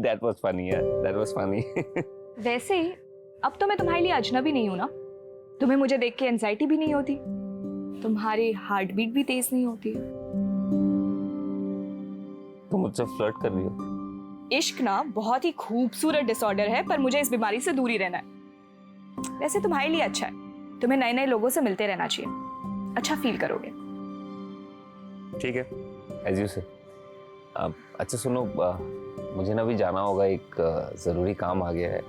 That was funny, yeah. That was funny. वैसे ही अब तो मैं तुम्हारे लिए अजनबी नहीं हूं ना। तुम्हें मुझे देख के एंजाइटी भी नहीं होती, तुम्हारी हार्ट बीट भी तेज नहीं होती। तुम मुझसे फ्लर्ट कर रही हो? इश्क ना बहुत ही खूबसूरत डिसऑर्डर है, पर मुझे इस बीमारी से दूर ही रहना है। वैसे तुम्हारे लिए अच्छा है, तुम्हें नए नए लोगों से मिलते रहना चाहिए, अच्छा फील करोगे। ठीक है, एज यू से। अच्छा सुनो, मुझे ना भी जाना होगा, एक जरूरी काम आ गया है।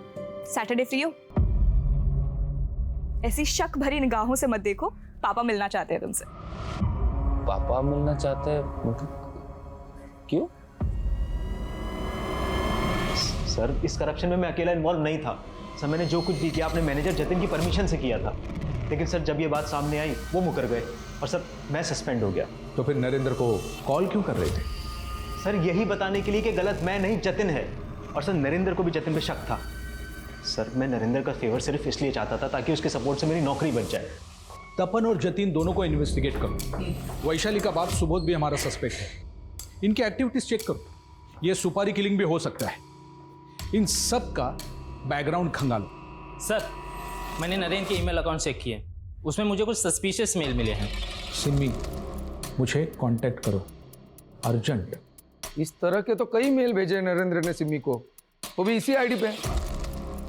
सैटरडे फ्री हो? ऐसी शक भरी निगाहों से मत देखो, पापा मिलना चाहते हैं तुमसे। पापा मिलना चाहते हैं? मतलब क्यों? सर, इस करप्शन में मैं अकेला इन्वॉल्व नहीं था। सर, मैंने जो कुछ भी किया अपने मैनेजर जतिन की परमिशन से किया था, लेकिन सर जब ये बात सामने आई वो मुकर गए और सर मैं सस्पेंड हो गया। तो फिर नरेंद्र को कॉल क्यों कर रहे थे? सर यही बताने के लिए कि गलत मैं नहीं जतिन है, और सर नरेंद्र को भी जतिन पे शक था। सर मैं नरेंद्र का फेवर सिर्फ इसलिए चाहता था ताकि उसके सपोर्ट से मेरी नौकरी बच जाए। तपन और जतिन दोनों को इन्वेस्टिगेट करो। वैशाली का बाप सुबोध भी हमारा सस्पेक्ट है, इनकी एक्टिविटीज चेक करो। ये सुपारी किलिंग भी हो सकता है, इन सब का बैकग्राउंड खंगालो। सर, मैंने नरेंद्र के ईमेल अकाउंट चेक किए, उसमें मुझे कुछ सस्पिशियस मेल मिले हैं। सिमी, मुझे कांटेक्ट करो अर्जेंट। इस तरह के तो कई मेल भेजे नरेंद्र ने सिमी को, वो भी इसी आईडी पे।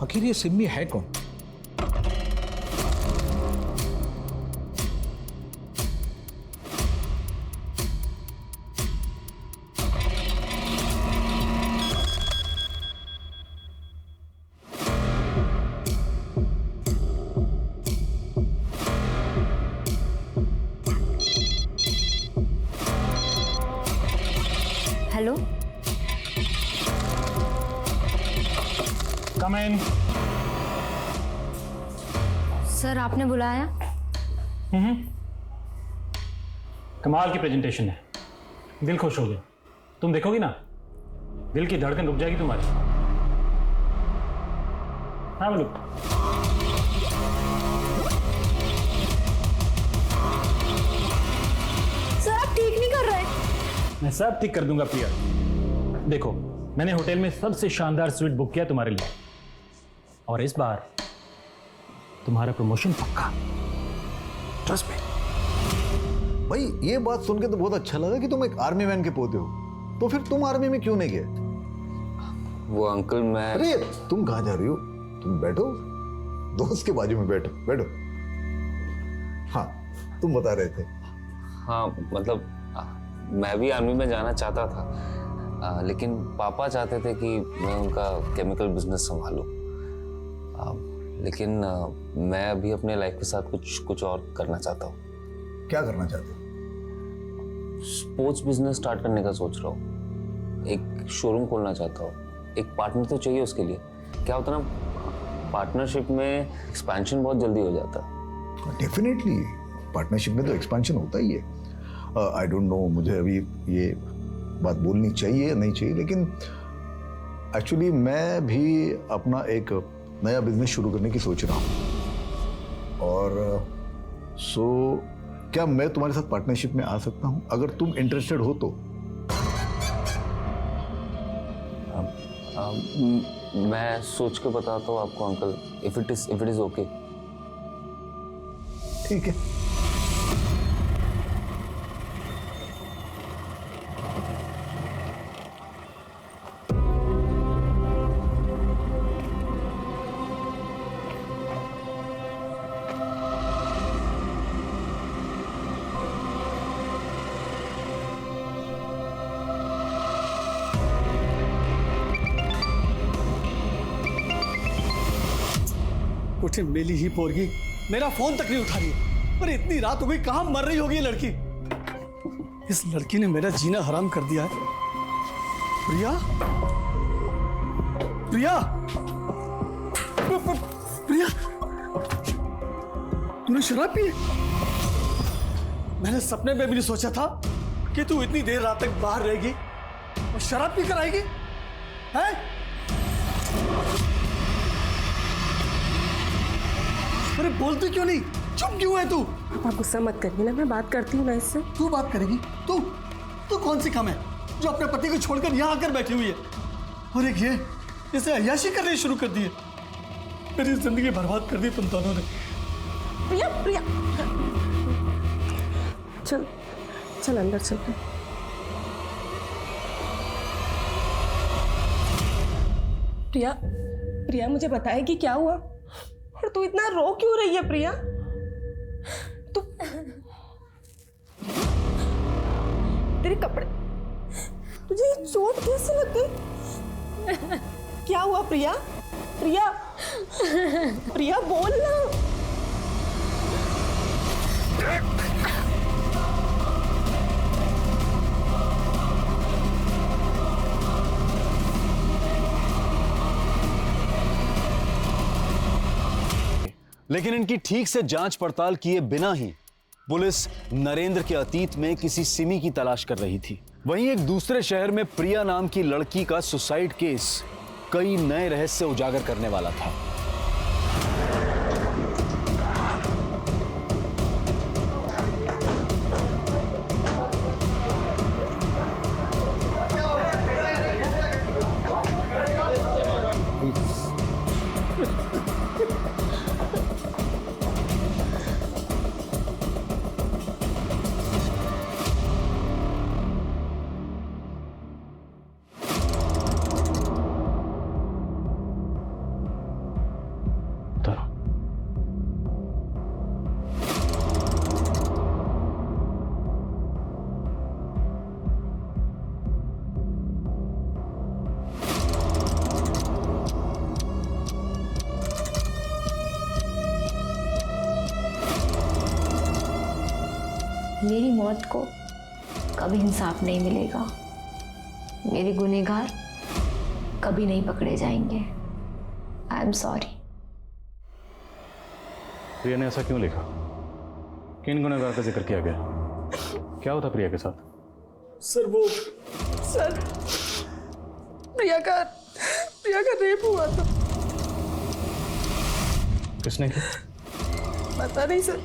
आखिर ये सिमी है कौन? हेलो, कम इन। सर आपने बुलाया? कमाल की प्रेजेंटेशन है, दिल खुश हो गया। तुम देखोगी ना, दिल की धड़कन रुक जाएगी तुम्हारी। हाँ बोलो। सर आप ठीक नहीं कर रहे। मैं सब ठीक कर दूंगा प्रिया। देखो, मैंने होटल में सबसे शानदार स्वीट बुक किया तुम्हारे लिए, और इस बार तुम्हारा प्रमोशन पक्का, ट्रस्ट मी। भाई ये बात सुन के तो बहुत अच्छा लगा कि तुम एक आर्मी मैन के पोते हो, तो फिर तुम आर्मी में क्यों नहीं गए? वो अंकल, मैं... अरे तुम कहाँ जा रही हो? तुम बैठो, दोस्त के बाजू में बैठो बैठो। हाँ, तुम बता रहे थे। हाँ मतलब मैं भी आर्मी में जाना चाहता था, लेकिन पापा चाहते थे कि मैं उनका केमिकल बिजनेस संभालूं। लेकिन मैं अभी अपने लाइफ के साथ कुछ और करना चाहता हूँ। क्या करना चाहते हो? स्पोर्ट्स बिजनेस स्टार्ट करने का सोच रहा हूँ, एक शोरूम खोलना चाहता हूँ। एक पार्टनर तो चाहिए उसके लिए। क्या होता है ना, पार्टनरशिप में एक्सपेंशन बहुत जल्दी हो जाता है। डेफिनेटली पार्टनरशिप में तो एक्सपेंशन होता ही है। आई डोंट नो मुझे अभी ये बात बोलनी चाहिए या नहीं चाहिए, लेकिन एक्चुअली मैं भी अपना एक नया बिजनेस शुरू करने की सोच रहा हूँ। और सो क्या मैं तुम्हारे साथ पार्टनरशिप में आ सकता हूँ अगर तुम इंटरेस्टेड हो तो? मैं सोच के बताता हूँ आपको uncle, if it is okay. ठीक है। कुछ मिली ही पोरगी, मेरा फोन तक नहीं उठा रही है। पर इतनी रात हो गई, कहां मर रही होगी ये लड़की? इस लड़की ने मेरा जीना हराम कर दिया है। प्रिया, प्रिया, प्रिया, तूने शराब पी? मैंने सपने में भी नहीं सोचा था कि तू इतनी देर रात तक बाहर रहेगी और शराब पी कर आएगी। हैं? अरे बोलती क्यों नहीं? चुप क्यों है तू? आप गुस्सा मत करिए ना, मैं बात करती हूँ ना इससे। तू बात करेगी? तू कौन सी कम है जो अपने पति को छोड़कर यहाँ आकर बैठी हुई है? और एक ये इसे अय्याशी करनी शुरू कर दी है। मेरी जिंदगी बर्बाद कर दी तुम दोनों ने। प्रिया प्रिया चल चल अंदर चल। प्रिया प्रिया मुझे बताएगी क्या हुआ और तू इतना रो क्यों रही है प्रिया? तू तेरे कपड़े, तुझे ये चोट कैसे लग गई? क्या हुआ प्रिया? प्रिया प्रिया बोल ना। लेकिन इनकी ठीक से जांच पड़ताल किए बिना ही पुलिस नरेंद्र के अतीत में किसी सिमी की तलाश कर रही थी। वहीं एक दूसरे शहर में प्रिया नाम की लड़की का सुसाइड केस कई नए रहस्य उजागर करने वाला था। मेरी मौत को कभी इंसाफ नहीं मिलेगा। मेरे गुनहगार कभी नहीं पकड़े जाएंगे। I am sorry. प्रिया ने ऐसा क्यों लिखा? किन गुनहगार का जिक्र किया गया? क्या होता प्रिया के साथ? सर वो सर प्रिया का रेप हुआ था। किसने किया? पता नहीं सर,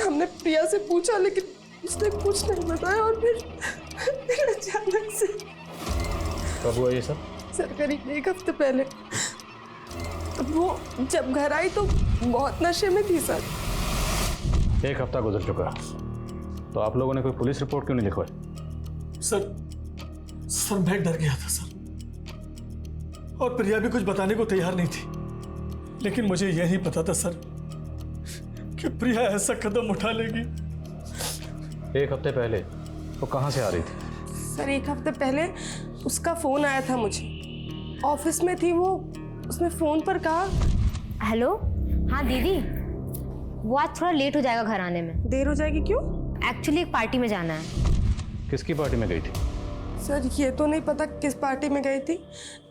हमने प्रिया से पूछा लेकिन उसने कुछ नहीं बताया और फिर अचानक से। कब हुआ ये सब? सर करीब 1 हफ्ते पहले। वो जब घर आई तो बहुत नशे में थी सर। 1 हफ्ता गुजर चुका, तो आप लोगों ने कोई पुलिस रिपोर्ट क्यों नहीं लिखवाई? सर मैं डर गया था सर, और प्रिया भी कुछ बताने को तैयार नहीं थी। लेकिन मुझे यह नहीं पता था सर कि प्रिया ऐसा कदम उठा लेगी। 1 हफ्ते पहले वो कहाँ से आ रही थी? सर 1 हफ्ते पहले उसका फोन आया था मुझे। ऑफिस में थी वो, उसने फोन पर कहा। हेलो, हाँ दीदी, वो आज थोड़ा लेट हो जाएगा घर आने में। देर हो जाएगी क्यों? एक्चुअली एक पार्टी में जाना है। किसकी पार्टी में गई थी? सर ये तो नहीं पता किस पार्टी में गई थी,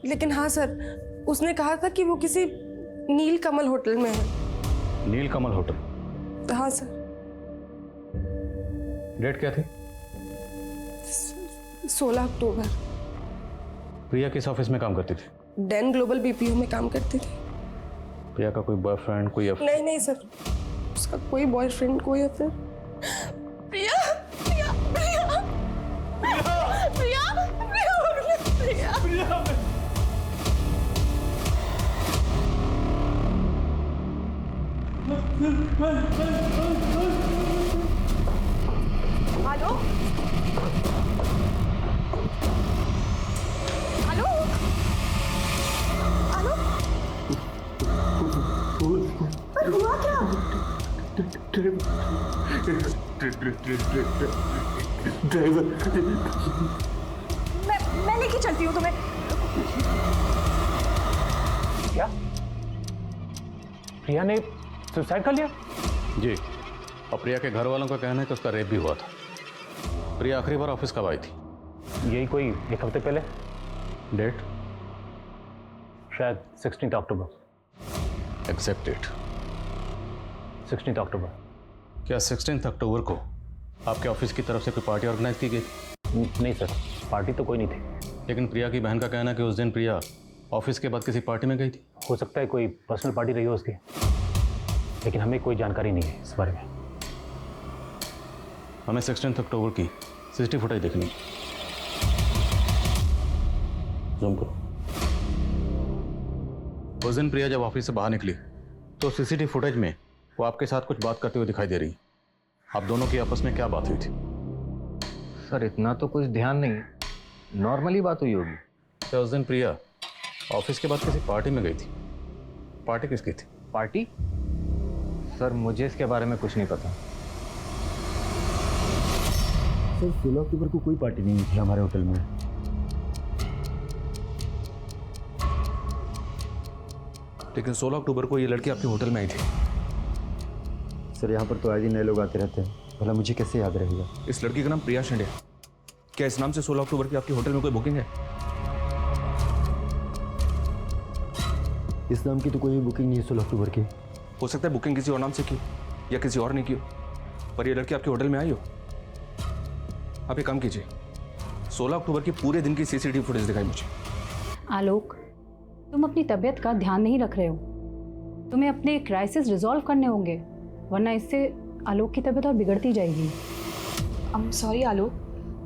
लेकिन हाँ सर उसने कहा था कि वो किसी नील कमल होटल में है। नील कमल होटल? हाँ सर। डेट क्या थी? 16 अक्टूबर। प्रिया किस ऑफिस में काम करती थी? डेन ग्लोबल बीपीओ में काम करती थी। प्रिया का कोई बॉयफ्रेंड, कोई नहीं सर, उसका कोई बॉयफ्रेंड, कोई अफेयर। प्रिया प्रिया प्रिया प्रिया प्रिया प्रिया हेलो हेलो हेलो, पर हुआ क्या? ड्राइवर मैं लेके चलती हूँ तुम्हें। क्या? प्रिया ने सुसाइड कर लिया? जी, और प्रिया के घर वालों का कहना है कि उसका रेप भी हुआ था। प्रिया आखिरी बार ऑफिस कब आई थी? यही कोई 1 हफ्ते पहले। डेट? शायद 16 अक्टूबर। एग्जैक्ट डेट 16 अक्टूबर। क्या 16 अक्टूबर को आपके ऑफिस की तरफ से कोई पार्टी ऑर्गेनाइज की गई? नहीं सर, पार्टी तो कोई नहीं थी। लेकिन प्रिया की बहन का कहना है कि उस दिन प्रिया ऑफिस के बाद किसी पार्टी में गई थी। हो सकता है कोई पर्सनल पार्टी रही हो उसकी, लेकिन हमें कोई जानकारी नहीं है इस बारे में। हमें 16 अक्टूबर की सीसीटीवी फुटेज देखनी है। जूम करो। उस दिन प्रिया जब ऑफिस से बाहर निकली तो सीसीटीवी फुटेज में वो आपके साथ कुछ बात करते हुए दिखाई दे रही। आप दोनों की आपस में क्या बात हुई थी? सर इतना तो कुछ ध्यान नहीं, नॉर्मली बात हुई होगी। क्या उस दिन प्रिया ऑफिस के बाद किसी पार्टी में गई थी? पार्टी किसकी थी? पार्टी? सर मुझे इसके बारे में कुछ नहीं पता। सर 16 अक्टूबर को कोई पार्टी नहीं थी हमारे होटल में। लेकिन 16 अक्टूबर को ये लड़की आपके होटल में आई थी। सर यहाँ पर तो आए दिन नए लोग आते रहते हैं, भला मुझे कैसे याद रहेगा? इस लड़की का नाम प्रिया शिंदे। क्या इस नाम से 16 अक्टूबर की आपके होटल में कोई बुकिंग है? इस नाम की तो कोई बुकिंग नहीं है 16 अक्टूबर की। हो सकता है बुकिंग किसी और नाम से की या किसी और ने की हो, पर ये लड़की आपके होटल में आई हो। आप ये काम कीजिए, 16 अक्टूबर की पूरे दिन की सीसीटीवी फुटेज दिखाई मुझे। आलोक, तुम अपनी तबीयत का ध्यान नहीं रख रहे हो। तुम्हें अपने क्राइसिस रिजॉल्व करने होंगे, वरना इससे आलोक की तबीयत और बिगड़ती जाएगी। आई एम सॉरी आलोक,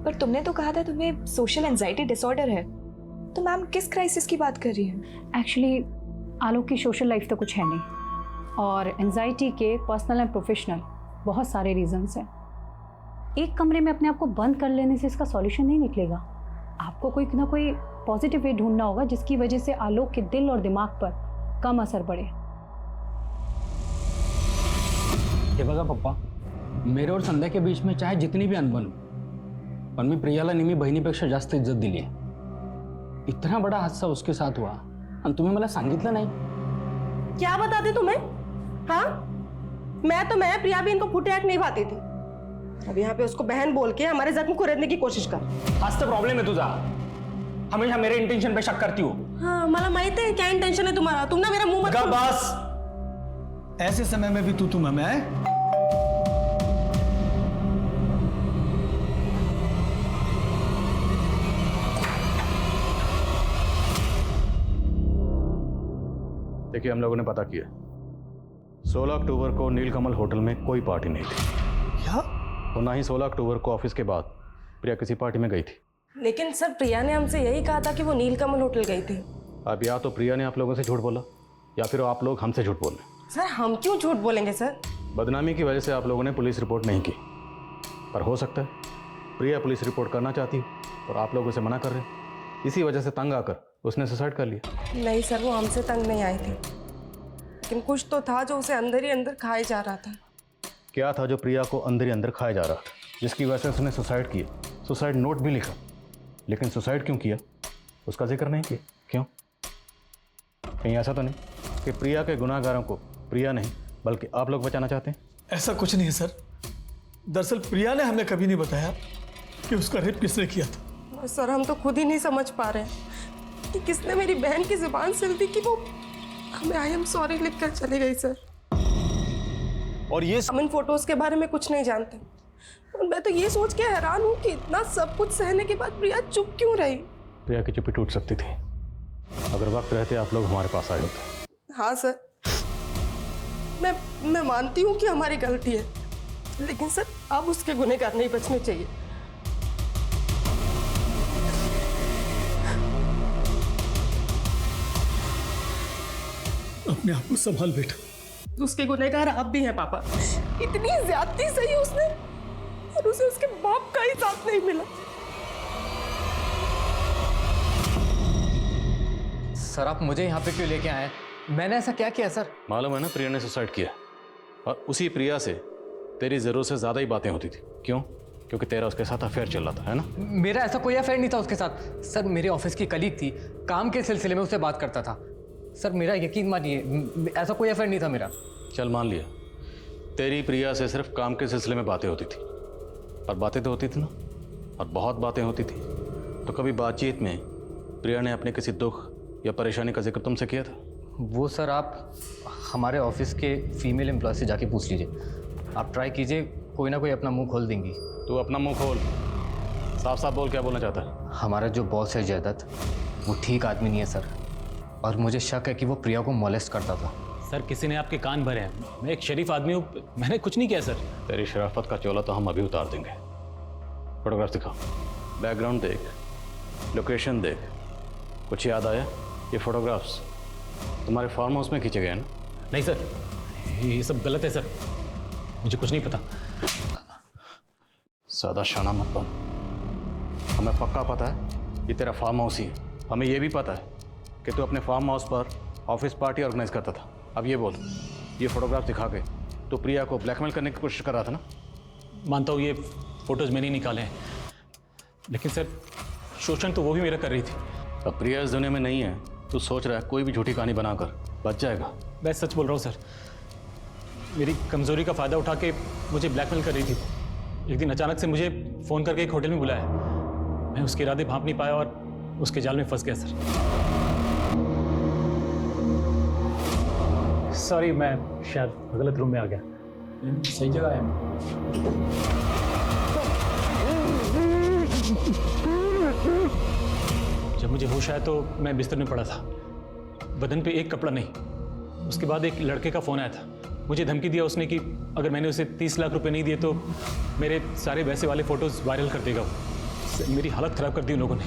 पर तुमने तो कहा था तुम्हें सोशल एंजाइटी डिसऑर्डर है, तो मैम किस क्राइसिस की बात कर रही हैं? एक्चुअली आलोक की सोशल लाइफ तो कुछ है नहीं, और एंजाइटी के पर्सनल एंड प्रोफेशनल बहुत सारे रीजंस हैं। एक कमरे में अपने आप को बंद कर लेने से इसका सॉल्यूशन नहीं निकलेगा। आपको कोई ना कोई पॉजिटिव वे ढूंढना होगा जिसकी वजह से आलोक के दिल और दिमाग पर कम असर पड़े। हे बघा पप्पा, मेरे और संध्या के बीच में चाहे जितनी भी अनबन हो, पण मी प्रियाला नेहमी बहिणीपेक्षा जास्त इज्जत दिली आहे। इतना बड़ा हादसा उसके साथ हुआ आणि तुम्ही मला सांगितलं नाही। क्या बताते तुम्हें? हाँ, मैं प्रिया भी इनको फुटे नहीं पाती थी। अब यहाँ पे उसको बहन बोल के हमारे जख्म को रेतने की कोशिश कर। हाच तर प्रॉब्लेम है तुझा, हमेशा मेरे इंटेंशन पे शक करती हो। हाँ, मला माहित है क्या इंटेंशन है तुम्हारा। तुम ना मेरा मुंह मत बस, ऐसे समय में भी तू मैं देखिए, हम लोगों ने पता किया 16 अक्टूबर को नीलकमल होटल में कोई पार्टी नहीं थी। क्या? और ना ही 16 अक्टूबर को ऑफिस के बाद प्रिया किसी पार्टी में गई थी। लेकिन सर प्रिया ने हमसे यही कहा था कि वो नीलकमल होटल गई थी। अब या तो प्रिया ने आप लोगों से झूठ बोला या फिर आप लोग हमसे झूठ बोल रहे। सर हम क्यों झूठ बोलेंगे सर? बदनामी की वजह से आप लोगों ने पुलिस रिपोर्ट नहीं की, पर हो सकता है प्रिया पुलिस रिपोर्ट करना चाहती हो और आप लोग उसे मना कर रहे हैं। इसी वजह से तंग आकर उसने सुसाइड कर लिया। नहीं सर, वो हमसे तंग नहीं आए थे, लेकिन कुछ तो था जो उसे अंदर ही अंदर खाए जा रहा था। क्या था जो प्रिया को अंदर ही अंदर खाया जा रहा था, जिसकी वजह से उसने सुसाइड किया? सुसाइड नोट भी लिखा, लेकिन सुसाइड क्यों किया उसका जिक्र नहीं किया। क्यों? कहीं ऐसा तो नहीं कि प्रिया के गुनाहगारों को प्रिया नहीं बल्कि आप लोग बचाना चाहते हैं? ऐसा कुछ नहीं है सर। दरअसल प्रिया ने हमें कभी नहीं बताया कि उसका रेप किसने किया था। सर हम तो खुद ही नहीं समझ पा रहे कि किसने मेरी बहन की जुबान से दी कि वो हमें आई एम सॉरी लिख कर चली गई सर। और ये हम इन फोटोज के बारे में कुछ नहीं जानते, और मैं तो ये सोच के हैरान हूँ कि इतना सब कुछ सहने के बाद प्रिया चुप क्यों रही। प्रिया की चुप्पी टूट सकती थी अगर वक्त रहते आप लोग हमारे पास आए होते। हाँ सर, मैं मानती हूँ कि हमारी गलती है, लेकिन सर अब उसके गुनहगार नहीं बचने चाहिए। अपने आप को संभाल बेटा। उसके गुनहगार आप भी हैं पापा। इतनी ज्यादती सही उसने, और उसे उसके बाप का ही साथ नहीं मिला। सर आप मुझे यहाँ पे क्यों लेके आए? मैंने ऐसा क्या किया सर? मालूम है ना, प्रिया ने सुसाइड किया और उसी प्रिया से तेरी जरूरत से ज्यादा ही बातें होती थी। क्यों? क्योंकि तेरा उसके साथ अफेयर चल रहा था, है ना? मेरा ऐसा कोई अफेयर नहीं था उसके साथ सर। मेरे ऑफिस की कलीग थी, काम के सिलसिले में उससे बात करता था सर। मेरा यकीन मानिए, ऐसा कोई अफेयर नहीं था मेरा। चल मान लिया तेरी प्रिया से सिर्फ काम के सिलसिले में बातें होती थी, पर बातें तो होती थी ना, और बहुत बातें होती थी। तो कभी बातचीत में प्रिया ने अपने किसी दुख या परेशानी का जिक्र तुमसे किया था? वो सर आप हमारे ऑफिस के फीमेल एम्प्लॉय से जाके पूछ लीजिए। आप ट्राई कीजिए, कोई ना कोई अपना मुंह खोल देंगी। तू अपना मुंह खोल, साफ साफ बोल, क्या बोलना चाहता है? हमारा जो बॉस है जयदत्त, वो ठीक आदमी नहीं है सर, और मुझे शक है कि वो प्रिया को मोलेस्ट करता था। सर किसी ने आपके कान भरे हैं, मैं एक शरीफ आदमी हूँ, मैंने कुछ नहीं किया सर। तेरी शराफत का चोला तो हम अभी उतार देंगे। फोटोग्राफ दिखा, बैकग्राउंड देख, लोकेशन देख, कुछ याद आया? ये फोटोग्राफ्स तुम्हारे फार्म हाउस में खींचे गए हैं ना? नहीं सर, ये सब गलत है सर, मुझे कुछ नहीं पता। ज़्यादा शाना मत बन। हमें पक्का पता है ये तेरा फार्म हाउस ही है। हमें ये भी पता है कि तू अपने फार्म हाउस पर ऑफिस पार्टी ऑर्गेनाइज करता था। अब ये बोल, ये फोटोग्राफ दिखा के तो प्रिया को ब्लैकमेल करने की कोशिश कर रहा था ना? मानता हूँ ये फोटोज मैंने ही निकाले हैं, लेकिन सर शोषण तो वो भी मेरा कर रही थी। अब प्रिया इस दुनिया में नहीं है, तू सोच रहा है कोई भी झूठी कहानी बनाकर बच जाएगा। मैं सच बोल रहा हूँ सर, मेरी कमज़ोरी का फ़ायदा उठा के मुझे ब्लैकमेल कर रही थी। एक दिन अचानक से मुझे फ़ोन करके एक होटल में बुलाया, मैं उसके इरादे भांप नहीं पाया और उसके जाल में फंस गया सर। सॉरी, मैं शायद गलत रूम में आ गया। सही जगह है। जब मुझे होश आया तो मैं बिस्तर में पड़ा था, बदन पे एक कपड़ा नहीं। उसके बाद एक लड़के का फ़ोन आया था, मुझे धमकी दिया उसने कि अगर मैंने उसे 30 लाख रुपए नहीं दिए तो मेरे सारे वैसे वाले फ़ोटोज़ वायरल कर देगा वो। मेरी हालत ख़राब कर दी उन लोगों ने,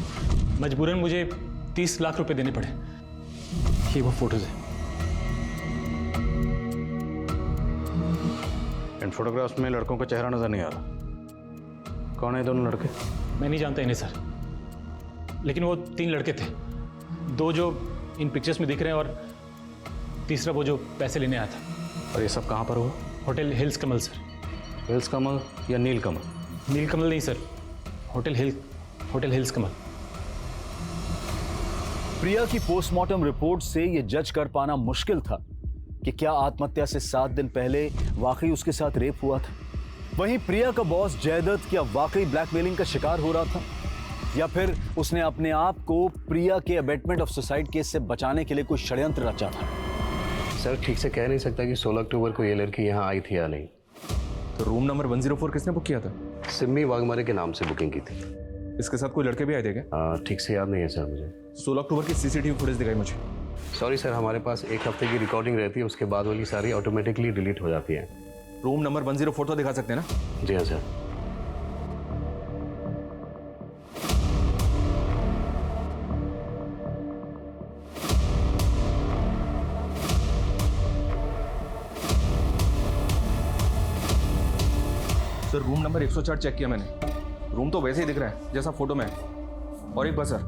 मजबूरन मुझे 30 लाख रुपए देने पड़े। ये वो फोटोज़ हैं। इन फोटोग्राफ्स में लड़कों का चेहरा नजर नहीं आ रहा। कौन है दोनों लड़के? मैं नहीं जानता इन्हें सर, लेकिन वो 3 लड़के थे। 2 जो इन पिक्चर्स में दिख रहे हैं और तीसरा वो जो पैसे लेने आया था। और ये सब कहाँ पर हुआ? होटल हिल्स कमल सर। हिल्स कमल या नील कमल? नील कमल नहीं सर, होटल हिल्स कमल। प्रिया की पोस्टमार्टम रिपोर्ट से यह जज कर पाना मुश्किल था कि क्या आत्महत्या से 7 दिन पहले वाकई उसके साथ रेप हुआ था। वहीं प्रिया का बॉस जयदत्त क्या वाकई ब्लैकमेलिंग का शिकार हो रहा था, या फिर उसने अपने आप को प्रिया के अबेटमेंट ऑफ सुसाइड केस से बचाने के लिए कोई षड्यंत्र रचा था। सर ठीक से कह नहीं सकता कि 16 अक्टूबर को ये लड़की यहाँ आई थी या नहीं। तो रूम नंबर 104 किसने बुक किया था? सिम्मी वाघमारे के नाम से बुकिंग की थी। इसके साथ कोई लड़के भी आए थे क्या? ठीक से याद नहीं है सर मुझे। 16 अक्टूबर की सीसीटीवी फुटेज दिखाई मुझे। सॉरी सर, हमारे पास 1 हफ्ते की रिकॉर्डिंग रहती है, उसके बाद वाली सारी ऑटोमेटिकली डिलीट हो जाती है। रूम नंबर 104 तो दिखा सकते हैं ना? जी हाँ sir. Sir room number 104 check किया मैंने, रूम तो वैसे ही दिख रहा है जैसा फोटो में है। और एक बात सर,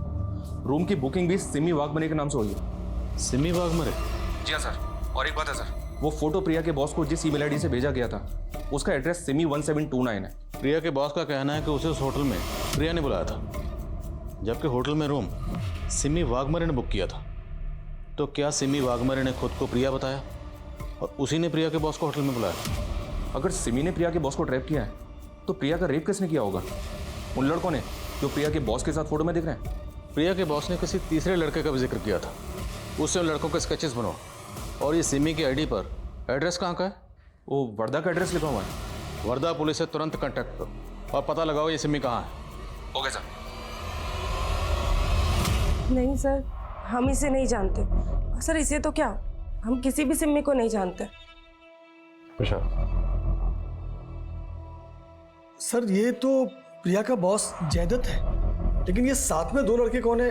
रूम की बुकिंग भी सिमी वाघमारे के नाम से हुई है। सिमी वाघमारे? जी हाँ सर। और एक बात है सर, वो फोटो प्रिया के बॉस को जिस ईमेल आईडी से भेजा गया था उसका एड्रेस सिमी 1729 है। प्रिया के बॉस का कहना है कि उसे उस होटल में प्रिया ने बुलाया था, जबकि होटल में रूम सिमी वाघमारे ने बुक किया था। तो क्या सिमी वाघमारे ने खुद को प्रिया बताया और उसी ने प्रिया के बॉस को होटल में बुलाया? अगर सिमी ने प्रिया के बॉस को ट्रैप किया है तो प्रिया का रेप किसने किया होगा? उन लड़कों ने जो प्रिया के बॉस के साथ फोटो में दिख रहे हैं। प्रिया के बॉस ने किसी तीसरे लड़के का भी जिक्र किया था, उससे उन लड़कों के स्केचेस बनवा। और ये सिमी की आईडी पर एड्रेस कहाँ का है? वो वर्धा का एड्रेस लिखा हुआ है। वर्धा पुलिस से तुरंत कांटेक्ट करो और पता लगाओ ये सिमी कहाँ है। Okay sir. नहीं सर, हम इसे नहीं जानते। सर इसे तो क्या, हम किसी भी सिम्मी को नहीं जानते। अच्छा सर ये तो प्रिया का बॉस जयदत्त है, लेकिन ये साथ में 2 लड़के कौन है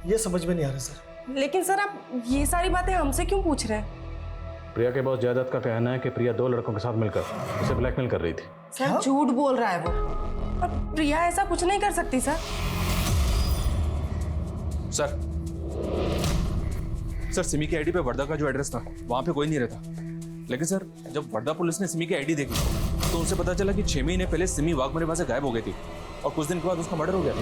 ये समझ में नहीं आ रहा सर। लेकिन सर आप ये सारी बातें हमसे क्यों पूछ रहे हैं? प्रिया के बॉस जयदत्त का कहना है कि प्रिया 2 लड़कों के साथ मिलकर उसे ब्लैकमेल कर रही थी। सर झूठ बोल रहा है वो, और प्रिया ऐसा कुछ नहीं कर सकती सर। सर सिमी की आईडी पे वर्धा का जो एड्रेस था वहां पे कोई नहीं रहता, लेकिन सर जब वर्धा पुलिस ने सिमी की आईडी देखी तो उनसे पता चला कि 6 महीने पहले सिमी वाघमारे वहां से गायब हो गई थी और कुछ दिन के बाद उसका मर्डर हो गया था।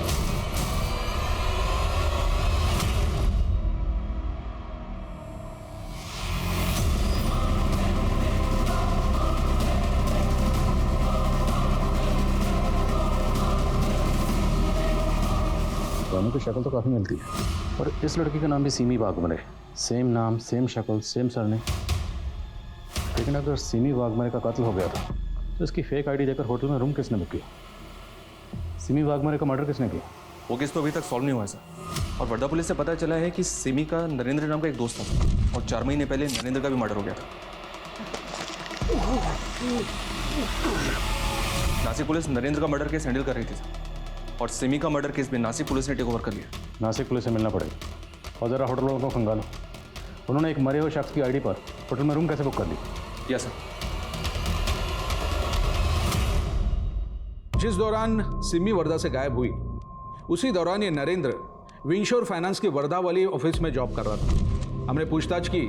दोनों की शक्ल तो काफ़ी मिलती है, और इस लड़की का नाम भी सिमी वाघमारे, सेम नाम, सेम शक्ल, सेम सरनेम। लेकिन अगर सिमी वाघमारे का कत्ल हो गया था तो इसकी फेक आईडी देकर होटल में रूम किसने बुक किया? सिमी वाघमारे का मर्डर किसने किया? वो केस तो अभी तक सॉल्व नहीं हुआ है सर। और वर्धा पुलिस से पता चला है कि सिमी का नरेंद्र नाम का एक दोस्त था और 4 महीने पहले नरेंद्र का भी मर्डर हो गया था। नासिक पुलिस नरेंद्र का मर्डर केस हैंडल कर रही थी और सिमी का मर्डर केस भी नासिक पुलिस ने टेक ओवर कर लिया। नासिक पुलिस से मिलना पड़ेगा और ज़रा होटल वालों को खंगालो उन्होंने एक मरे हुए शख्स की आईडी पर होटल में रूम कैसे बुक कर ली? Yes sir. जिस दौरान सिमी वर्धा से गायब हुई उसी दौरान ये नरेंद्र विंशोर फाइनेंस की वर्धा वाली ऑफिस में जॉब कर रहा था। हमने पूछताछ की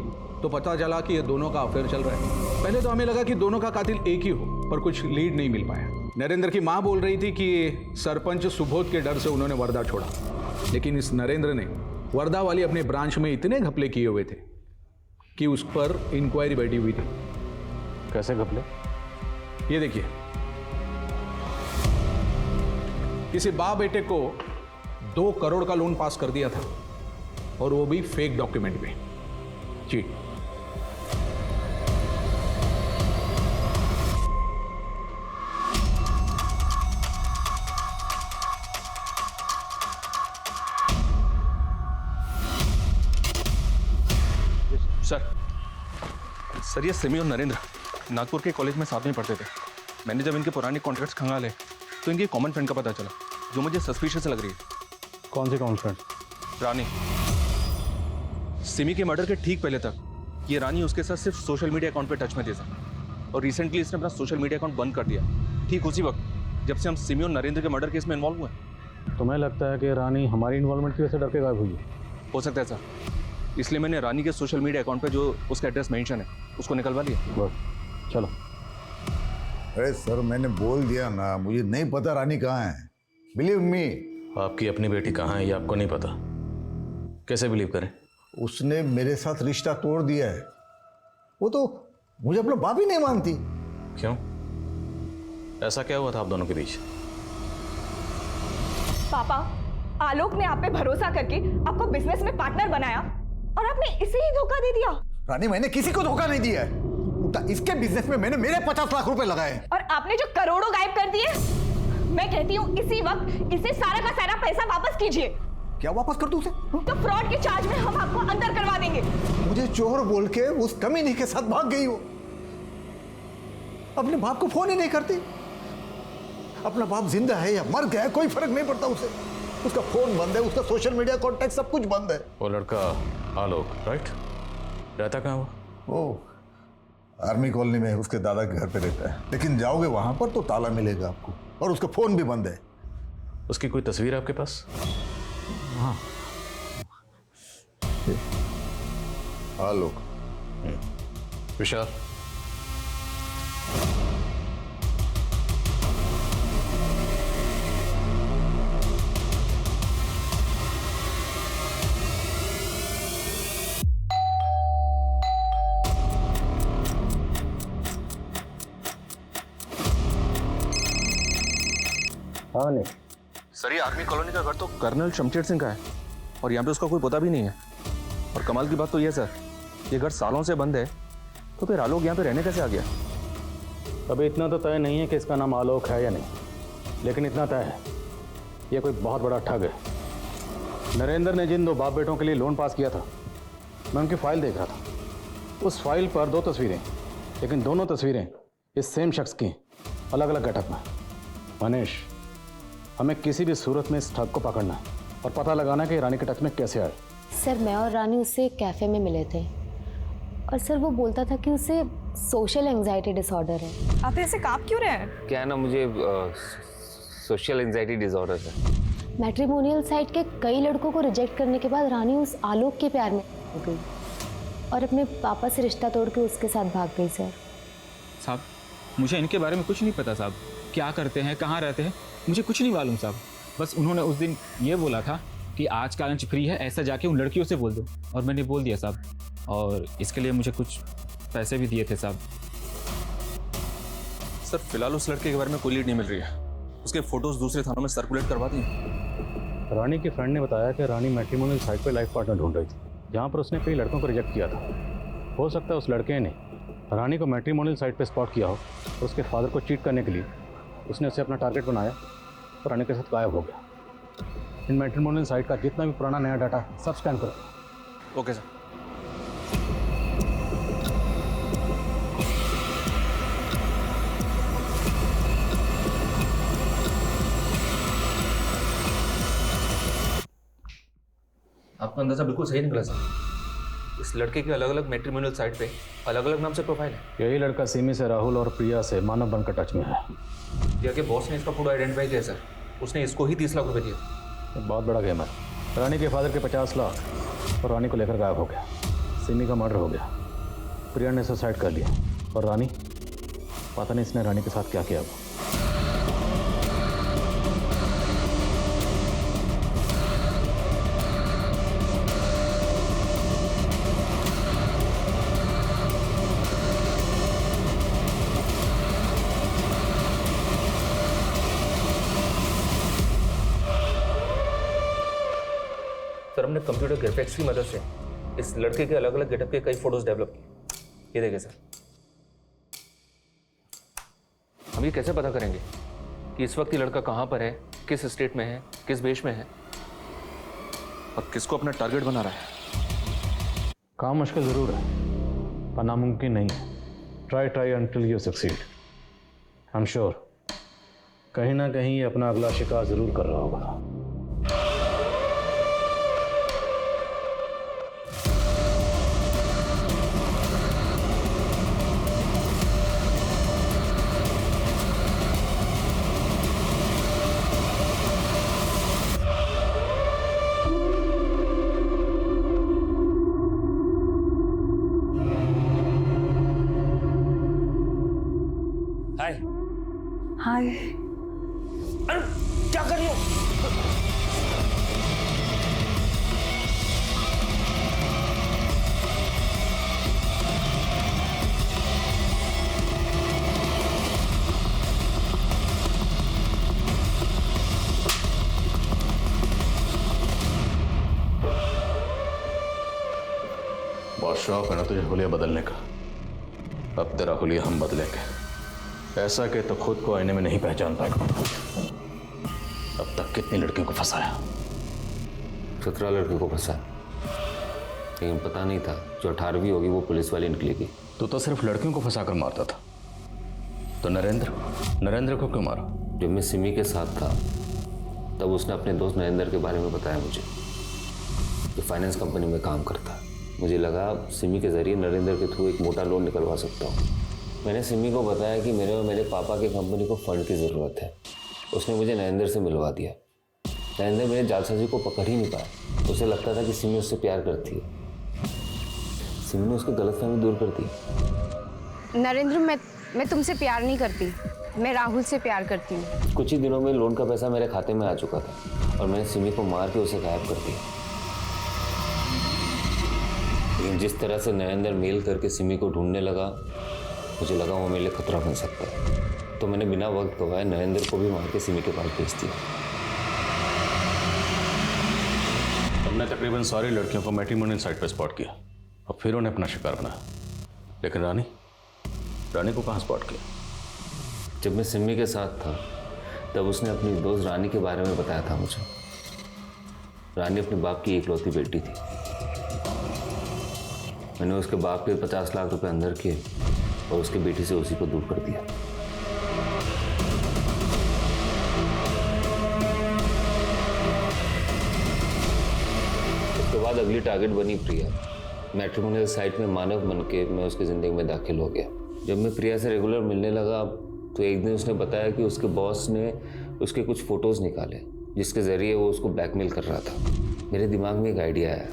तो पता चला कि ये दोनों का अफेयर चल रहा है। पहले तो हमें लगा कि दोनों का कातिल एक ही हो, पर कुछ लीड नहीं मिल पाया। नरेंद्र की मां बोल रही थी कि सरपंच सुबोध के डर से उन्होंने वर्धा छोड़ा, लेकिन इस नरेंद्र ने वर्धा वाली अपने ब्रांच में इतने घपले किए हुए थे कि उस पर इंक्वायरी बैठी हुई थी। कैसे घपले? ये देखिए, किसी बाप बेटे को 2 करोड़ का लोन पास कर दिया था, और वो भी फेक डॉक्यूमेंट में। जी, सर ये सिमी और नरेंद्र नागपुर के कॉलेज में साथ में पढ़ते थे। मैंने जब इनके पुराने कॉन्ट्रैक्ट्स खंगाले तो इनकी कॉमन फ्रेंड का पता चला, जो मुझे सस्पिशियस लग रही है। कौन सी कॉमन फ्रेंड? रानी। सिमी के मर्डर के ठीक पहले तक ये रानी उसके साथ सिर्फ सोशल मीडिया अकाउंट पे टच में थी सर, और रिसेंटली इसने अपना सोशल मीडिया अकाउंट बंद कर दिया, ठीक उसी वक्त जब से हम सिमी और नरेंद्र के मर्डर केस में इन्वॉल्व हुए। तुम्हें लगता है कि रानी हमारी इन्वॉल्वमेंट की वजह से डर के गायब हुई है? हो सकता है सर, इसलिए मैंने रानी के सोशल मीडिया अकाउंट पे जो उसका एड्रेस मेंशन है उसको निकलवा लिया। बस चलो। अरे सर मैंने बोल दिया ना, मुझे नहीं पता रानी कहाँ है। Believe me. आपकी अपनी बेटी कहाँ है ये आपको नहीं पता, कैसे बिलीव करें? उसने मेरे साथ रिश्ता तोड़ दिया है। वो तो मुझे अपना बाप ही नहीं मानती। क्यों? ऐसा क्या हुआ था आप दोनों के बीच? पापा, आलोक ने आप पे भरोसा करके आपको बिजनेस में पार्टनर बनाया और आपने इसे ही धोखा दे दिया। रानी मैंने किसी को धोखा नहीं दिया है। इसके बिजनेस में मैंने मेरे 50 लाख रुपए लगाए हैं। और आपने जो करोड़ों गायब कर दिए, मैं कहती हूँ इसी वक्त इसे सारा का सारा पैसा वापस कीजिए। क्या वापस कर दूं उसे? तो फ्रॉड के चार्ज में हम आपको अंदर करवा देंगे। मुझे चोर बोल के उस कमीने के साथ भाग गई हो। अपने बाप को फोन ही नहीं करती। अपना बाप जिंदा है या मर गया है कोई फर्क नहीं पड़ता उसे। उसका फोन बंद है, उसका सोशल मीडिया कॉन्टैक्ट सब कुछ बंद है। वो लड़का आलोक, राइट? रहता कहाँ वो? वो आर्मी कॉलोनी में उसके दादा के घर पे रहता है, लेकिन जाओगे वहां पर तो ताला मिलेगा आपको, और उसका फोन भी बंद है। उसकी कोई तस्वीर है आपके पास? हाँ, आलोक। विशाल, हाँ नहीं सर, ये आर्मी कॉलोनी का घर तो कर्नल शमशेर सिंह का है, और यहाँ पे उसका कोई पता भी नहीं है। और कमाल की बात तो ये सर, ये घर सालों से बंद है, तो फिर आलोक यहाँ पे रहने कैसे आ गया? अभी इतना तो तय नहीं है कि इसका नाम आलोक है या नहीं, लेकिन इतना तय है ये कोई बहुत बड़ा ठग है। नरेंद्र ने जिन 2 बाप बेटों के लिए लोन पास किया था, मैं उनकी फाइल देख रहा था। उस फाइल पर 2 तस्वीरें, लेकिन दोनों तस्वीरें इस सेम शख्स की, अलग अलग गेटअप में। मनीष, हमें किसी भी सूरत में इस ठग को पकड़ना है और पता लगाना है कि रानी के टच में कैसे आए। सर मैं और रानी उससे एक कैफ़े में मिले थे, और सर वो बोलता था कि उसे सोशल एंजाइटी डिसऑर्डर है। आप ऐसे कांप क्यों रहे हैं? क्या है ना, मुझे सोशल एंजाइटी डिसऑर्डर है। मैट्रिमोनियल साइट के कई लड़कों को रिजेक्ट करने के बाद रानी उस आलोक के प्यार में हो गई और अपने पापा से रिश्ता तोड़ के उसके साथ भाग गई। सर साहब, मुझे इनके बारे में कुछ नहीं पता साहब, क्या करते हैं, कहाँ रहते हैं, मुझे कुछ नहीं मालूम साहब। बस उन्होंने उस दिन ये बोला था कि आज का लंच फ्री है, ऐसा जाके उन लड़कियों से बोल दो, और मैंने बोल दिया साहब, और इसके लिए मुझे कुछ पैसे भी दिए थे साहब। सर फिलहाल उस लड़के के बारे में कोई लीड नहीं मिल रही है। उसके फोटोज दूसरे थानों में सर्कुलेट करवा दिए। रानी के फ्रेंड ने बताया कि रानी मैट्रिमोनियल साइट पर लाइफ पार्टनर ढूंढ रही थी, जहाँ पर उसने कई लड़कों को रिजेक्ट किया था। हो सकता है उस लड़के ने रानी को मैट्रिमोनियल साइट पर स्पॉट किया हो, और उसके फादर को चीट करने के लिए उसने उसे अपना टारगेट बनाया और रानी के साथ गायब हो गया। इन मैट्रिमोनियल साइट का जितना भी पुराना नया डाटा सब स्कैन करो। Okay sir. आपका अंदाजा बिल्कुल सही निकला सर। इस लड़के के अलग अलग मैट्रिमोनियल साइट पे अलग अलग नाम से प्रोफाइल है। यही लड़का सिमी से राहुल और प्रिया से मानव बनकर टच में है। प्रिया के बॉस ने इसका फोटो आइडेंटिफाई किया सर, उसने इसको ही 30 लाख रुपए दिए। ये बहुत बड़ा गेम है। रानी के फादर के 50 लाख और रानी को लेकर गायब हो गया। सिमी का मर्डर हो गया, प्रिया ने सुसाइड कर लिया और रानी, पता नहीं इसने रानी के साथ क्या किया वो। सर हमने कंप्यूटर ग्राफिक्स की मदद से इस लड़के के अलग अलग गेटअप के कई फोटोज डेवलप किए। ये देखें सर, हम ये कैसे पता करेंगे कि इस वक्त ये लड़का कहाँ पर है, किस स्टेट में है, किस वेश में है और किसको अपना टारगेट बना रहा है? काम मुश्किल जरूर है पर नामुमकिन नहीं है। Try until you succeed. I am sure कहीं ना कहीं ये अपना अगला शिकार जरूर कर रहा होगा। हाय हाय। अरे क्या कर रही हो? बहुत शौक है ना तुझे हुलिया बदलने का। अब तेरा हुलिया हम बदलेंगे। ऐसा कि तो खुद को आईने में नहीं पहचान पाएगा। अब तक कितनी लड़कियों को फंसाया? 17 लड़कियों को फंसा, लेकिन पता नहीं था जो 18वीं होगी वो पुलिस वाली निकलेगी। तू तो सिर्फ लड़कियों को फंसाकर मारता था, तो नरेंद्र को क्यों मारा? जब मैं सिमी के साथ था तब उसने अपने दोस्त नरेंद्र के बारे में बताया मुझे, जो फाइनेंस कंपनी में काम करता है। मुझे लगा सिमी के जरिए नरेंद्र के थ्रू एक मोटा लोन निकलवा सकता हूँ। मैंने सिमी को बताया कि मेरे और मेरे पापा की कंपनी को फंड की ज़रूरत है। उसने मुझे नरेंद्र से मिलवा दिया। नरेंद्र मेरे जालसाजी को पकड़ ही नहीं पाया। उसे लगता था कि सिमी उससे प्यार करती है। सिमी ने उसकी गलतफहमी दूर कर दी। नरेंद्र, मैं तुमसे प्यार नहीं करती, मैं राहुल से प्यार करती हूँ। कुछ ही दिनों में लोन का पैसा मेरे खाते में आ चुका था और मैंने सिमी को मार के उसे गायब कर दिया। लेकिन जिस तरह से नरेंद्र मेल करके सिमी को ढूंढने लगा, मुझे लगा वो मेरे लिए खतरा बन सकता है। तो मैंने बिना वक्त गवाए नरेंद्र को भी मार के सिमी के पास भेज दिया। हमने तकरीबन सारी लड़कियों को मैट्रिमोनियल साइट पर स्पॉट किया और फिर उन्हें अपना शिकार बनाया। लेकिन रानी को कहाँ स्पॉट किया? जब मैं सिमी के साथ था तब उसने अपनी दोस्त रानी के बारे में बताया था मुझे। रानी अपने बाप की इकलौती बेटी थी। मैंने उसके बाप के 50 लाख रुपए अंदर किए और उसकी बेटी से उसी को दूर कर दिया। उसके बाद अगली टारगेट बनी प्रिया। मैट्रिमोनियल साइट में मानव बन के मैं उसकी ज़िंदगी में दाखिल हो गया। जब मैं प्रिया से रेगुलर मिलने लगा तो एक दिन उसने बताया कि उसके बॉस ने उसके कुछ फ़ोटोज़ निकाले जिसके ज़रिए वो उसको ब्लैकमेल कर रहा था। मेरे दिमाग में एक आइडिया आया।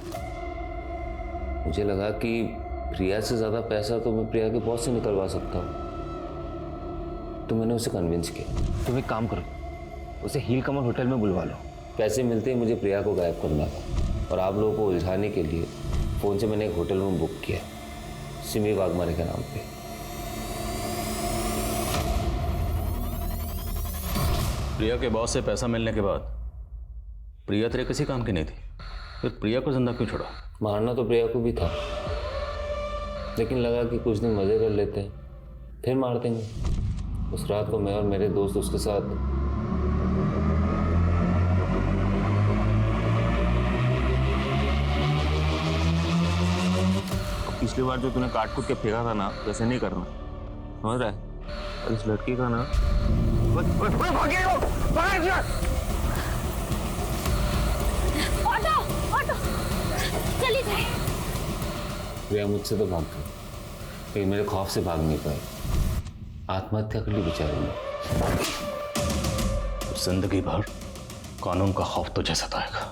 मुझे लगा कि प्रिया से ज़्यादा पैसा तो मैं प्रिया के बॉस से निकलवा सकता हूँ। तो मैंने उसे कन्विंस किया, तुम एक काम करो, उसे हील कमल होटल में बुलवा लो। पैसे मिलते ही मुझे प्रिया को गायब करना था और आप लोगों को उलझाने के लिए फ़ोन से मैंने एक होटल रूम बुक किया सिमी वाघमारे के नाम पे। प्रिया के बॉस से पैसा मिलने के बाद प्रिया तेरे किसी काम की नहीं थी, फिर प्रिया को जिंदा क्यों छोड़ा? मारना तो प्रिया को भी था, लेकिन लगा कि कुछ दिन मज़े कर लेते हैं फिर मार देंगे। उस रात को मैं और मेरे दोस्त उसके साथ पिछली बार जो तूने काट कूट के फेंका था ना, वैसे नहीं करना, समझ रहा है? और इस लड़की का ना ऑटो ऑटो चली जाए। प्रिया मुझसे तो भाग गई, लेकिन मेरे खौफ से भाग नहीं पाई। आत्महत्या कर ली बेचारी ने। जिंदगी भर कानून का खौफ तुझे सताएगा।